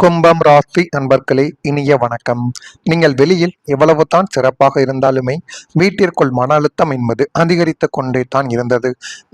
கும்பம் ராசி அன்பர்களே, இனிய வணக்கம். நீங்கள் வெளியில் எவ்வளவு தான் சிறப்பாக இருந்தாலுமே வீட்டிற்குள் மன அழுத்தம் என்பது அதிகரித்து கொண்டே தான் இருந்தது.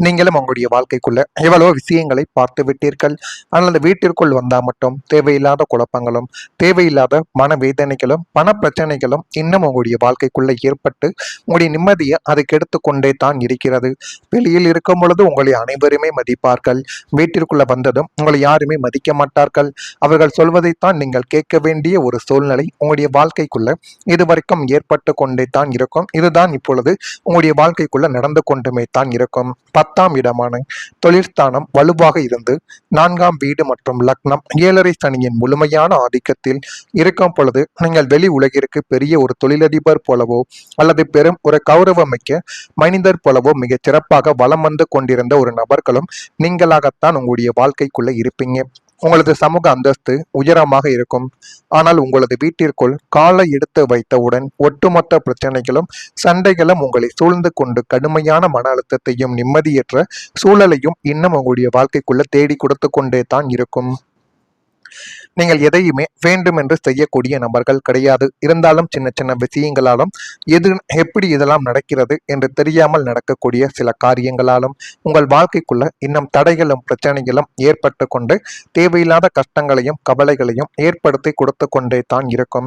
நீங்களும் உங்களுடைய வாழ்க்கைக்குள்ள எவ்வளவோ விஷயங்களை பார்த்து விட்டீர்கள். அல்லது வீட்டிற்குள் வந்தால் மட்டும் தேவையில்லாத குழப்பங்களும் தேவையில்லாத மனவேதனைகளும் பண பிரச்சனைகளும் இன்னும் உங்களுடைய வாழ்க்கைக்குள்ள ஏற்பட்டு உங்களுடைய நிம்மதியை அதை கெடுத்து கொண்டே தான் இருக்கிறது. வெளியில் இருக்கும் பொழுது உங்களை அனைவருமே மதிப்பார்கள். வீட்டிற்குள்ள வந்ததும் உங்களை யாருமே மதிக்க மாட்டார்கள். அவர்கள் சொல்வதைத்தான் நீங்கள் கேட்க வேண்டிய ஒரு சூழ்நிலை உங்களுடைய வாழ்க்கைக்குள்ள இதுவரைக்கும் ஏற்பட்டு கொண்டே தான் இருக்கும். இதுதான் இப்பொழுது உங்களுடைய வாழ்க்கைக்குள்ள நடந்து கொண்டுமே தான் இருக்கும். 10ஆம் இடமான தொழிற்ஸ்தானம் வலுவாக இருந்து 4ஆம் வீடு மற்றும் லக்னம் 7.5 சனியின் முழுமையான ஆதிக்கத்தில் இருக்கும் பொழுது நீங்கள் வெளி உலகிற்கு பெரிய ஒரு தொழிலதிபர் போலவோ அல்லது பெரும் ஒரு கௌரவமிக்க மனிதர் போலவோ மிக சிறப்பாக வலம் வந்து கொண்டிருந்த ஒரு நபர்களும் நீங்களாகத்தான் உங்களுடைய வாழ்க்கைக்குள்ள இருப்பீங்க. உங்களது சமூக அந்தஸ்து உயரமாக இருக்கும். ஆனால் உங்களது வீட்டிற்குள் காலை எடுத்து வைத்தவுடன் ஒட்டுமொத்த பிரச்சனைகளும் சண்டைகளும் உங்களை சூழ்ந்து கொண்டு கடுமையான மன அழுத்தத்தையும் நிம்மதியற்ற சூழலையும் இன்னும் உங்களுடைய வாழ்க்கைக்குள்ள தேடி கொடுத்து கொண்டே தான் இருக்கும். நீங்கள் எதையுமே வேண்டும் என்று செய்யக்கூடிய நபர்கள் கிடையாது. இருந்தாலும் சின்ன சின்ன விஷயங்களாலும் எப்படி இதெல்லாம் நடக்கிறது என்று தெரியாமல் நடக்கக்கூடிய சில காரியங்களாலும் உங்கள் வாழ்க்கைக்குள்ள இன்னும் தடைகளும் பிரச்சனைகளும் ஏற்பட்டு கொண்டு தேவையில்லாத கஷ்டங்களையும் கவலைகளையும் ஏற்படுத்தி கொடுத்து கொண்டே தான் இருக்கும்.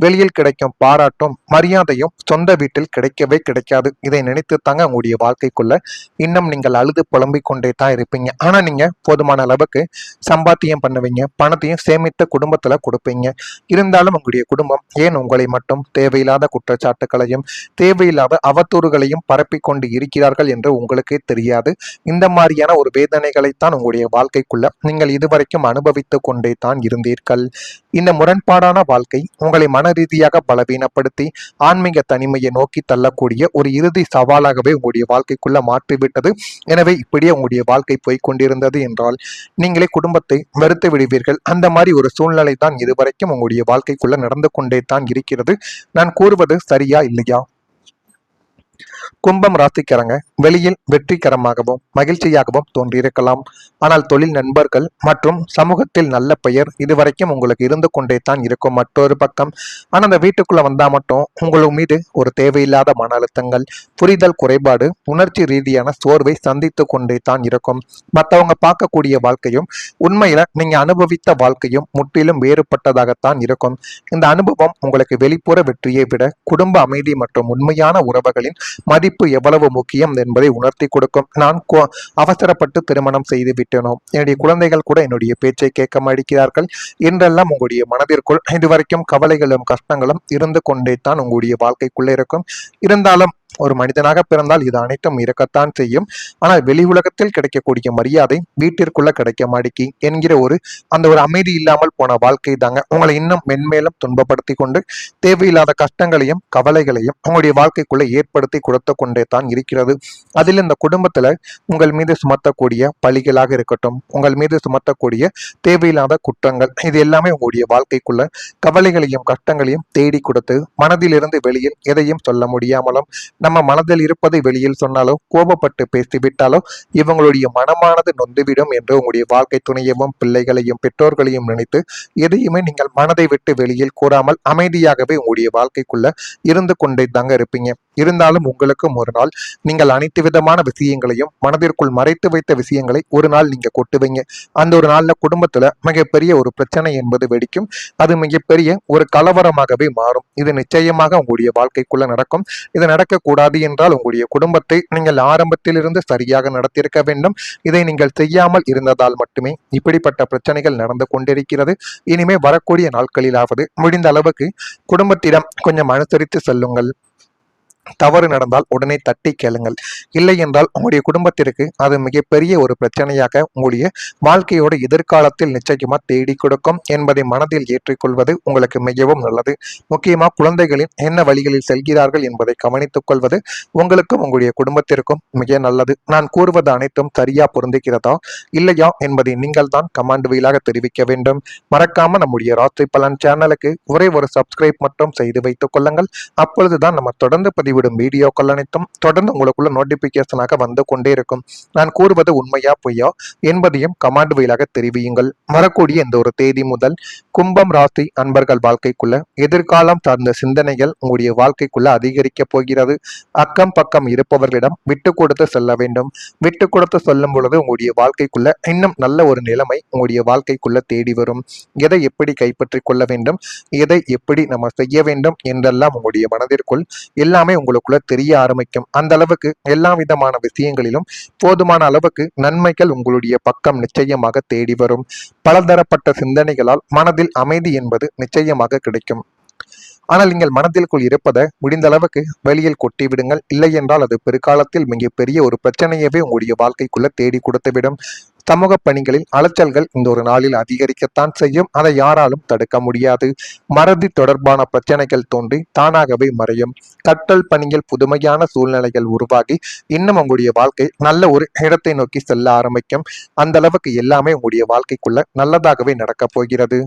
வெளியில் கிடைக்கும் பாராட்டும் மரியாதையும் சொந்த வீட்டில் கிடைக்கவே கிடைக்காது. இதை நினைத்து தாங்க உங்களுடைய வாழ்க்கைக்குள்ள இன்னும் நீங்கள் அழுது புலம்பிக் கொண்டே தான் இருப்பீங்க. ஆனா நீங்க போதுமான அளவுக்கு சம்பாத்தியம் பண்ணுவீங்க, பணத்தையும் சேமித்து குடும்பத்துல கொடுப்பீங்க. இருந்தாலும் உங்களுடைய குடும்பம் ஏன் உங்களை மட்டும் தேவையில்லாத குற்றச்சாட்டுகளையும் தேவையில்லாத அவதூறுகளையும் பரப்பிக் கொண்டு இருக்கிறார்கள் என்று உங்களுக்கே தெரியாது. இந்த மாதிரியான ஒரு வேதனைகளைத்தான் உங்களுடைய வாழ்க்கைக்குள்ள நீங்கள் இதுவரைக்கும் அனுபவித்துக் கொண்டே தான் இருந்தீர்கள். இந்த முரண்பாடான வாழ்க்கை உங்களை மன ரீதியாக பலவீனப்படுத்தி ஆன்மீக தனிமையை நோக்கி தள்ளக்கூடிய ஒரு இறுதி சவாலாகவே உங்களுடைய வாழ்க்கைக்குள்ள மாற்றிவிட்டது. எனவே இப்படியே உங்களுடைய வாழ்க்கை போய்கொண்டிருந்தது என்றால் நீங்களே குடும்பத்தை வெறுத்து விடுவீர்கள். அந்த மாதிரி ஒரு சூழ்நிலை தான் இதுவரைக்கும் உங்களுடைய வாழ்க்கைக்குள்ள நடந்து கொண்டே தான் இருக்கிறது. நான் கூறுவது சரியா இல்லையா? கும்பம் ராசிக்காரங்க வெளியில் வெற்றிகரமாகவும் மகிழ்ச்சியாகவும் தோன்றியிருக்கலாம். ஆனால் தொழில் நண்பர்கள் மற்றும் சமூகத்தில் நல்ல பெயர் இதுவரைக்கும் உங்களுக்கு இருந்து கொண்டே தான் இருக்கும். மற்றொரு பக்கம் ஆனால் அந்த வீட்டுக்குள்ள வந்தா மட்டும் உங்களுக்கு மீது ஒரு தேவையில்லாத மன அழுத்தங்கள், புரிதல் குறைபாடு, உணர்ச்சி ரீதியான சோர்வை சந்தித்து கொண்டே தான் இருக்கும். மற்றவங்க பார்க்கக்கூடிய வாழ்க்கையும் உண்மையில நீங்க அனுபவித்த வாழ்க்கையும் முற்றிலும் வேறுபட்டதாகத்தான் இருக்கும். இந்த அனுபவம் உங்களுக்கு வெளிப்புற வெற்றியை விட குடும்ப அமைதி மற்றும் உண்மையான உறவுகளின் மதிப்பு எவ்வளவு முக்கியம் என்பதை உணர்த்தி கொடுக்கும். நான் அவசரப்பட்டு திருமணம் செய்து விட்டேனோ, என்னுடைய குழந்தைகள் கூட என்னுடைய பேச்சை கேட்க மாட்டேங்கிறார்கள் என்றெல்லாம் உங்களுடைய மனதிற்குள் இதுவரைக்கும் கவலைகளும் கஷ்டங்களும் இருந்து கொண்டே தான் உங்களுடைய வாழ்க்கைக்குள்ளே இருக்கும். இருந்தாலும் ஒரு மனிதனாக பிறந்தால் இது அனைத்தும் இருக்கத்தான் செய்யும். ஆனால் வெளி உலகத்தில் கிடைக்கக்கூடிய மரியாதை வீட்டிற்குள்ள கிடைக்க மாட்டேங்கி என்கிற அந்த ஒரு அமைதி இல்லாமல் போன வாழ்க்கை தாங்க உங்களை இன்னும் மென்மேலும் துன்பப்படுத்தி கொண்டு தேவையில்லாத கஷ்டங்களையும் கவலைகளையும் உங்களுடைய வாழ்க்கைக்குள்ள ஏற்படுத்தி கொடுத்து கொண்டே தான் இருக்கிறது. அதில் இந்த குடும்பத்துல உங்கள் மீது சுமத்தக்கூடிய பழிகளாக இருக்கட்டும், உங்கள் மீது சுமத்தக்கூடிய தேவையில்லாத குற்றங்கள், இது எல்லாமே உங்களுடைய வாழ்க்கைக்குள்ள கவலைகளையும் கஷ்டங்களையும் தேடி கொடுத்து மனதிலிருந்து வெளியில் எதையும் சொல்ல முடியாமலும் நம்ம மனதில் இருப்பதை வெளியில் சொன்னாலோ கோபப்பட்டு பேசிவிட்டாலோ இவங்களுடைய மனமானது நொந்துவிடும் என்று உங்களுடைய வாழ்க்கை துணையவும் பிள்ளைகளையும் பெற்றோர்களையும் நினைத்து எதையுமே நீங்கள் மனதை விட்டு வெளியில் கூறாமல் அமைதியாகவே உங்களுடைய வாழ்க்கைக்குள்ள இருந்து கொண்டே தாங்க இருப்பீங்க. இருந்தாலும் உங்களுக்கும் ஒரு நாள் நீங்கள் அனைத்து விதமான விஷயங்களையும் மனதிற்குள் மறைத்து வைத்த விஷயங்களை ஒரு நாள் நீங்க கொட்டுவீங்க. அந்த ஒரு நாள்ல குடும்பத்துல மிகப்பெரிய ஒரு பிரச்சனை என்பது வெடிக்கும். அது மிகப்பெரிய ஒரு கலவரமாகவே மாறும். இது நிச்சயமாக உங்களுடைய வாழ்க்கைக்குள்ள நடக்கும். இது நடக்கக்கூடாது என்றால் உங்களுடைய குடும்பத்தை நீங்கள் ஆரம்பத்திலிருந்து சரியாக நடத்தியிருக்க வேண்டும். இதை நீங்கள் செய்யாமல் இருந்ததால் மட்டுமே இப்படிப்பட்ட பிரச்சனைகள் நடந்து கொண்டிருக்கிறது. இனிமே வரக்கூடிய நாட்களிலாவது முடிந்த அளவுக்கு குடும்பத்திடம் கொஞ்சம் அனுசரித்து செல்லுங்கள். தவறு நடந்தால் உடனே தட்டி கேளுங்கள். இல்லை என்றால் உங்களுடைய குடும்பத்திற்கு அது மிகப்பெரிய ஒரு பிரச்சனையாக உங்களுடைய வாழ்க்கையோட எதிர்காலத்தில் நிச்சயமா தேடி கொடுக்கும் என்பதை மனதில் ஏற்றிக்கொள்வது உங்களுக்கு மிகவும் நல்லது. முக்கியமா குழந்தைகளின் என்ன வழிகளில் செல்கிறார்கள் என்பதை கவனித்துக் கொள்வது உங்களுக்கும் உங்களுடைய குடும்பத்திற்கும் மிக நல்லது. நான் கூறுவது அனைத்தும் சரியா பொருந்துகிறதா இல்லையா என்பதை நீங்கள் தான் கமெண்ட் வாயிலாக தெரிவிக்க வேண்டும். மறக்காம நம்முடைய ராசி பலன் சேனலுக்கு ஒரே ஒரு சப்ஸ்கிரைப் மட்டும் செய்து வைத்துக் கொள்ளுங்கள். அப்பொழுதுதான் நம்ம தொடர்ந்து பதிவிடும் வீடியோக்கள் அனைத்தும் தொடர்ந்து உங்களுக்குள்ள நோட்டிபிகேஷனாக வந்து கொண்டே இருக்கும். நான் கூறுவது உண்மையா பொய்யா என்பதையும் கமெண்ட் வாயிலாக தெரிவியுங்கள். வரக்கூடிய இந்த ஒரு தேதி முதல் கும்பம் ராசி அன்பர்கள் வாழ்க்கைக்குள்ள எதிர்காலம் சார்ந்த சிந்தனைகள் உங்களுடைய வாழ்க்கைக்குள்ள அதிகரிக்க போகிறது. அக்கம் பக்கம் இருப்பவர்களிடம் விட்டு கொடுத்து செல்ல வேண்டும். விட்டு கொடுத்து சொல்லும் பொழுது உங்களுடைய வாழ்க்கைக்குள்ள இன்னும் நல்ல ஒரு நிலைமை உங்களுடைய வாழ்க்கைக்குள்ள தேடி வரும். எதை எப்படி கைப்பற்றிக் கொள்ள வேண்டும், எதை எப்படி நம்ம செய்ய வேண்டும் என்றெல்லாம் உங்களுடைய மனதிற்குள் எல்லாமே உங்களுக்குள்ள தெரிய ஆரம்பிக்கும். அந்த அளவுக்கு எல்லா விதமான விஷயங்களிலும் போதுமான அளவுக்கு நன்மைகள் உங்களுடைய பக்கம் நிச்சயமாக தேடி வரும். பலதரப்பட்ட சிந்தனைகளால் மனதில் அமைதி என்பது நிச்சயமாக கிடைக்கும். ஆனால் நீங்கள் மனதிற்குள் இருப்பதை முடிந்த அளவுக்கு வெளியில் கொட்டி விடுங்கள். இல்லை என்றால் அது பிற்காலத்தில் மிகப்பெரிய ஒரு பிரச்சனையவே உங்களுடைய வாழ்க்கைக்குள்ள தேடி கொடுத்துவிடும். சமூக பணிகளில் அலைச்சல்கள் இந்த ஒரு நாளில் அதிகரிக்கத்தான் செய்யும். அதை யாராலும் தடுக்க முடியாது. மறதி தொடர்பான பிரச்சனைகள் தோன்றி தானாகவே மறையும். கற்றல் பணியில் புதுமையான சூழ்நிலைகள் உருவாகி இன்னும் உங்களுடைய வாழ்க்கை நல்ல ஒரு இடத்தை நோக்கி செல்ல ஆரம்பிக்கும். அந்த அளவுக்கு எல்லாமே உங்களுடைய வாழ்க்கைக்குள்ள நல்லதாகவே நடக்கப் போகிறது.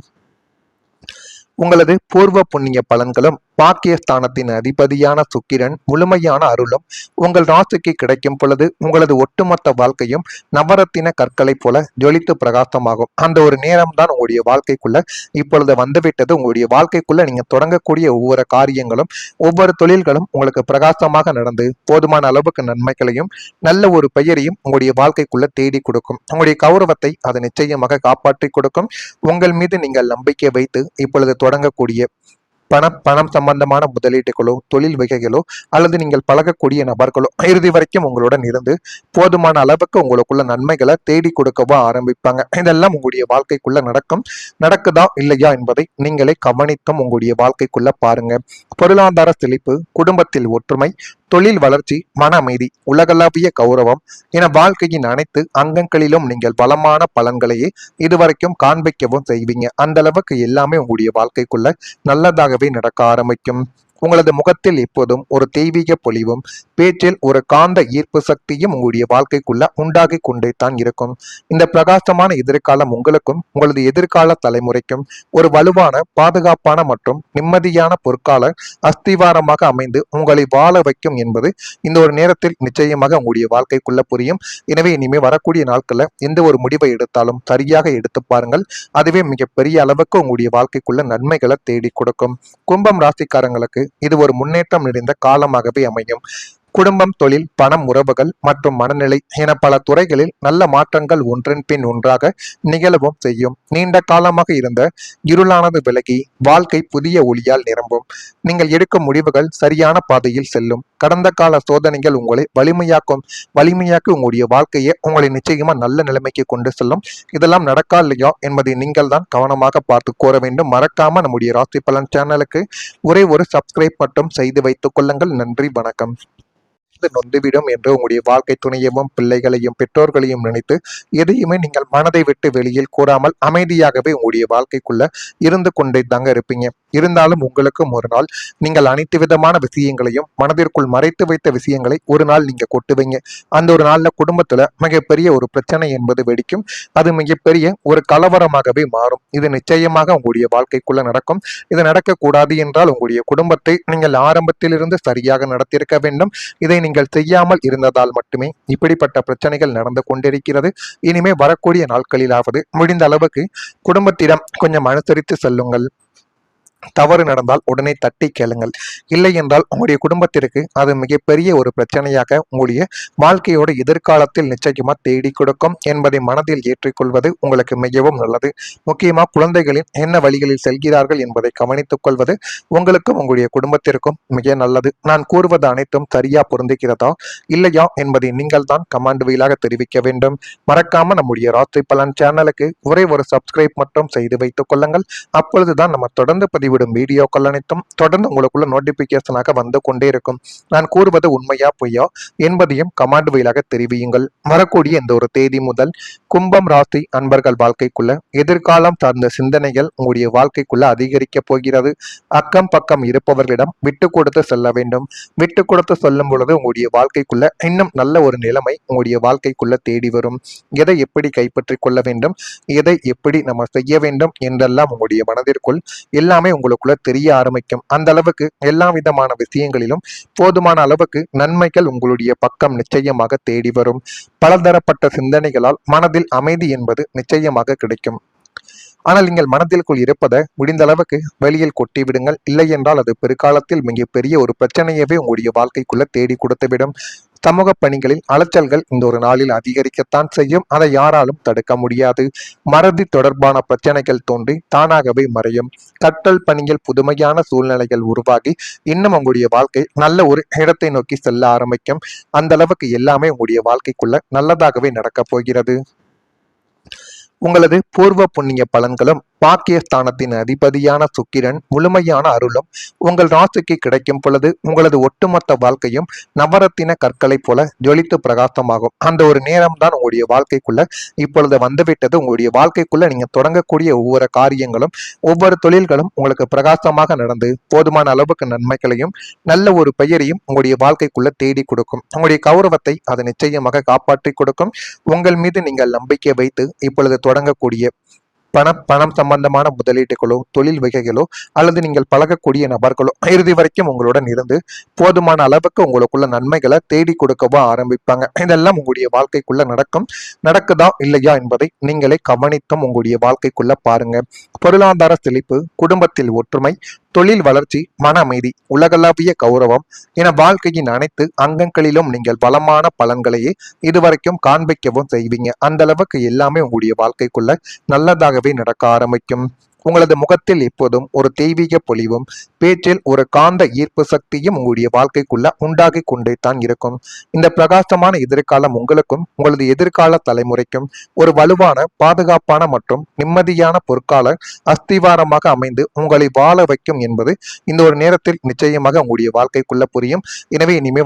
உங்களது பூர்வ புண்ணிய பலன்களும் பாக்கியஸ்தானத்தின் அதிபதியான சுக்கிரன் முழுமையான அருளும் உங்கள் ராசிக்கு கிடைக்கும் பொழுது உங்களது ஒட்டுமொத்த வாழ்க்கையும் நவரத்தின கற்களை போல ஜொலித்து பிரகாசமாகும். அந்த ஒரு நேரம் தான் உங்களுடைய வாழ்க்கைக்குள்ள இப்பொழுது வந்துவிட்டது. உங்களுடைய வாழ்க்கைக்குள்ள நீங்க தொடங்கக்கூடிய ஒவ்வொரு காரியங்களும் ஒவ்வொரு தொழில்களும் உங்களுக்கு பிரகாசமாக நடந்து போதுமான அளவுக்கு நன்மைகளையும் நல்ல ஒரு பெயரையும் உங்களுடைய வாழ்க்கைக்குள்ள தேடி கொடுக்கும். உங்களுடைய கௌரவத்தை அது நிச்சயமாக காப்பாற்றி கொடுக்கும். உங்கள் மீது நீங்கள் நம்பிக்கை வைத்து இப்பொழுது தொடங்கக்கூடிய பணம் சம்பந்தமான முதலீட்டுகளோ தொழில் வகைகளோ அல்லது நீங்கள் பழகக்கூடிய நபர்களோ இறுதி வரைக்கும் உங்களுடன் இருந்து போதுமான அளவுக்கு உங்களுக்குள்ள நன்மைகளை தேடி கொடுக்கவோ ஆரம்பிப்பாங்க. இதெல்லாம் உங்களுடைய வாழ்க்கைக்குள்ள நடக்குதா இல்லையா என்பதை நீங்களே கவனித்தும் உங்களுடைய வாழ்க்கைக்குள்ள பாருங்க. பொருளாதார செழிப்பு, குடும்பத்தில் ஒற்றுமை, தொழில் வளர்ச்சி, மன அமைதி, உலகளாவிய கௌரவம் என வாழ்க்கையின் அனைத்து அங்கங்களிலும் நீங்கள் பலமான பலன்களையே இதுவரைக்கும் காண்பிக்கவும் செய்வீங்க. அந்த அளவுக்கு எல்லாமே உங்களுடைய வாழ்க்கைக்குள்ள நல்லதாகவே நடக்க ஆரம்பிக்கும். உங்களது முகத்தில் எப்போதும் ஒரு தெய்வீக பொலிவும் பேச்சில் ஒரு காந்த ஈர்ப்பு சக்தியும் உங்களுடைய வாழ்க்கைக்குள்ள உண்டாகி கொண்டே தான் இருக்கும். இந்த பிரகாசமான எதிர்காலம் உங்களுக்கும் உங்களது எதிர்கால தலைமுறைக்கும் ஒரு வலுவான பாதுகாப்பான மற்றும் நிம்மதியான பொற்கால அஸ்திவாரமாக அமைந்து உங்களை வாழ வைக்கும் என்பது இந்த ஒரு நேரத்தில் நிச்சயமாக உங்களுடைய வாழ்க்கைக்குள்ள புரியும். எனவே இனிமே வரக்கூடிய நாட்கள்ல எந்த ஒரு முடிவை எடுத்தாலும் சரியாக எடுத்து பாருங்கள். அதுவே மிகப்பெரிய அளவுக்கு உங்களுடைய வாழ்க்கைக்குள்ள நன்மைகளை தேடி கொடுக்கும். கும்பம் ராசிக்காரங்களுக்கு இது ஒரு முன்னேற்றம் நிறைந்த காலமாகவே அமையும். குடும்பம், தொழில், பணம், உறவுகள் மற்றும் மனநிலை என பல துறைகளில் நல்ல மாற்றங்கள் ஒன்றன் பின் ஒன்றாக நிகழவும் செய்யும். நீண்ட காலமாக இருந்த இருளானது விலகி வாழ்க்கை புதிய ஒளியால் நிரம்பும். நீங்கள் எடுக்கும் முடிவுகள் சரியான பாதையில் செல்லும். கடந்த கால சோதனைகள் உங்களை வலிமையாக்கி உங்களுடைய வாழ்க்கையை உங்களை நிச்சயமா நல்ல நிலைமைக்கு கொண்டு செல்லும். இதெல்லாம் நடக்கா இல்லையா என்பதை நீங்கள் தான் கவனமாக பார்த்து கோர வேண்டும். மறக்காம நம்முடைய ராசி பலன் சேனலுக்கு ஒரே ஒரு சப்ஸ்கிரைப் மட்டும் செய்து வைத்துக் கொள்ளுங்கள். நன்றி, வணக்கம். நொந்துவிடும் என்று உங்களுடைய வாழ்க்கை துணையவும் பிள்ளைகளையும் பெற்றோர்களையும் நினைத்து எதையுமே நீங்கள் மனதை விட்டு வெளியில் கூறாமல் அமைதியாகவே உங்களுடைய வாழ்க்கைக்குள்ள இருந்து கொண்டே தாங்க இருப்பீங்க. இருந்தாலும் உங்களுக்கும் ஒரு நாள் நீங்கள் அனைத்து விதமான விஷயங்களையும் மனதிற்குள் மறைத்து வைத்த விஷயங்களை ஒரு நாள் நீங்க கொட்டுவீங்க. அந்த ஒரு நாள்ல குடும்பத்துல மிகப்பெரிய ஒரு பிரச்சனை என்பது வெடிக்கும். அது மிகப்பெரிய ஒரு கலவரமாகவே மாறும். இது நிச்சயமாக உங்களுடைய வாழ்க்கைக்குள்ள நடக்கும். இது நடக்கக்கூடாது என்றால் உங்களுடைய குடும்பத்தை நீங்கள் ஆரம்பத்திலிருந்து சரியாக நடத்தியிருக்க வேண்டும். இதை நீங்கள் செய்யாமல் இருந்ததால் மட்டுமே இப்படிப்பட்ட பிரச்சனைகள் நடந்து கொண்டிருக்கிறது. இனிமே வரக்கூடிய நாட்களிலாவது முடிந்த அளவுக்கு குடும்பத்திடம் கொஞ்சம் அனுசரித்து செல்லுங்கள். தவறு நடந்தால் உடனே தட்டி கேளுங்கள். இல்லை என்றால் உங்களுடைய குடும்பத்திற்கு அது மிகப்பெரிய ஒரு பிரச்சனையாக உங்களுடைய வாழ்க்கையோட எதிர்காலத்தில் நிச்சயமா தேடி கொடுக்கும் என்பதை மனதில் ஏற்றிக்கொள்வது உங்களுக்கு மிகவும் நல்லது. முக்கியமா குழந்தைகளின் என்ன வழிகளில் செல்கிறார்கள் என்பதை கவனித்துக் கொள்வது உங்களுக்கும் உங்களுடைய குடும்பத்திற்கும் மிக நல்லது. நான் கூறுவது அனைத்தும் சரியா பொருந்துகிறதா இல்லையா என்பதை நீங்கள் தான் கமெண்ட் வாயிலாக தெரிவிக்க வேண்டும். மறக்காம நம்முடைய ராசி பலன் சேனலுக்கு ஒரே ஒரு சப்ஸ்கிரைப் மட்டும் செய்து வைத்துக் கொள்ளுங்கள். அப்பொழுதுதான் நம்ம தொடர்ந்து பதிவிடும் வீடியோக்கள் அனைத்தும் தொடர்ந்து உங்களுக்குள்ள நோட்டிபிகேஷனாக வந்து கொண்டே இருக்கும். நான் கூறுவது உண்மையா பொய்யா என்பதையும் கமெண்ட் வாயிலாக தெரிவியுங்கள். வரக்கூடிய இந்த ஒரு தேதி முதல் கும்பம் ராசி அன்பர்கள் வாழ்க்கைக்குள்ள எதிர்காலம் சார்ந்த சிந்தனைகள் உங்களுடைய வாழ்க்கைக்குள்ள அதிகரிக்க போகிறது. அக்கம் பக்கம் இருப்பவர்களிடம் விட்டு கொடுத்து செல்ல வேண்டும். விட்டு கொடுத்து சொல்லும் பொழுது உங்களுடைய வாழ்க்கைக்குள்ள இன்னும் நல்ல ஒரு நிலைமை உங்களுடைய வாழ்க்கைக்குள்ள தேடி வரும். எதை எப்படி கைப்பற்றிக் கொள்ள வேண்டும், எதை எப்படி நம்ம செய்ய வேண்டும் என்றெல்லாம் உங்களுடைய மனதிற்குள் எல்லாமே உங்களுக்குள்ள தெரிய ஆரம்பிக்கும். அந்த அளவுக்கு எல்லா விதமான விஷயங்களிலும் போதுமான அளவுக்கு நன்மைகள் உங்களுடைய பக்கம் நிச்சயமாக தேடி வரும். பலதரப்பட்ட சிந்தனைகளால் மனதில் அமைதி என்பது நிச்சயமாக கிடைக்கும். ஆனால் நீங்கள் மனதிற்குள் இருப்பதை முடிந்த அளவுக்கு வெளியில் கொட்டி விடுங்கள். இல்லை என்றால் அது பிற்காலத்தில் மிகப்பெரிய ஒரு பிரச்சனையவே உங்களுடைய வாழ்க்கைக்குள்ள தேடி கொடுத்துவிடும். சமூக பணிகளில் அலைச்சல்கள் இந்த ஒரு நாளில் அதிகரிக்கத்தான் செய்யும். அதை யாராலும் தடுக்க முடியாது. மறதி தொடர்பான பிரச்சனைகள் தோன்றி தானாகவே மறையும். கற்றல் பணியில் புதுமையான சூழ்நிலைகள் உருவாகி இன்னும் உங்களுடைய வாழ்க்கை நல்ல ஒரு இடத்தை நோக்கி செல்ல ஆரம்பிக்கும். அந்த அளவுக்கு எல்லாமே உங்களுடைய வாழ்க்கைக்குள்ள நல்லதாகவே நடக்கப் போகிறது. உங்களது பூர்வ புண்ணிய பலன்களும் பாக்கியஸ்தானத்தின் அதிபதியான சுக்கிரன் முழுமையான அருளும் உங்கள் ராசிக்கு கிடைக்கும் பொழுது உங்களது ஒட்டுமொத்த வாழ்க்கையும் நவரத்தின கற்களை போல ஜொலித்து பிரகாசமாகும். அந்த ஒரு நேரம் தான் உங்களுடைய வாழ்க்கைக்குள்ள இப்பொழுது வந்துவிட்டது. உங்களுடைய வாழ்க்கைக்குள்ள நீங்க தொடங்கக்கூடிய ஒவ்வொரு காரியங்களும் ஒவ்வொரு தொழில்களும் உங்களுக்கு பிரகாசமாக நடந்து போதுமான அளவுக்கு நன்மைகளையும் நல்ல ஒரு பெயரையும் உங்களுடைய வாழ்க்கைக்குள்ள தேடி கொடுக்கும். உங்களுடைய கௌரவத்தை அது நிச்சயமாக காப்பாற்றி கொடுக்கும். உங்கள் மீது நீங்கள் நம்பிக்கை வைத்து இப்பொழுது தொடங்கக்கூடிய பணம் சம்பந்தமான முதலீட்டுகளோ தொழில் வகைகளோ அல்லது நீங்கள் பழகக்கூடிய நபர்களோ இறுதி வரைக்கும் உங்களுடன் இருந்து போதுமான அளவுக்கு உங்களுக்குள்ள நன்மைகளை தேடி கொடுக்கவோ ஆரம்பிப்பாங்க. இதெல்லாம் உங்களுடைய வாழ்க்கைக்குள்ள நடக்குதா இல்லையா என்பதை நீங்களே கவனித்தும் உங்களுடைய வாழ்க்கைக்குள்ள பாருங்க. பொருளாதார செழிப்பு, குடும்பத்தில் ஒற்றுமை, தொழில் வளர்ச்சி, மன அமைதி, உலகளாவிய கௌரவம் என வாழ்க்கையின் அனைத்து அங்கங்களிலும் நீங்கள் பலமான பலன்களையே இதுவரைக்கும் காண்பிக்கவும் செய்வீங்க. அந்த அளவுக்கு எல்லாமே உங்களுடைய வாழ்க்கைக்குள்ள நல்லதாகவே நடக்க ஆரம்பிக்கும். உங்களது முகத்தில் எப்போதும் ஒரு தெய்வீக பொலிவும் பேச்சில் ஒரு காந்த ஈர்ப்பு சக்தியும் உங்களுடைய வாழ்க்கைக்குள்ள உண்டாகி கொண்டே தான் இருக்கும். இந்த பிரகாசமான எதிர்காலம் உங்களுக்கும் உங்களது எதிர்கால தலைமுறைக்கும் ஒரு வலுவான, பாதுகாப்பான மற்றும் நிம்மதியான பொற்கால அஸ்திவாரமாக அமைந்து உங்களை வாழ வைக்கும் என்பது இந்த ஒரு நேரத்தில் நிச்சயமாக உங்களுடைய வாழ்க்கைக்குள்ள புரியும். எனவே இனிமே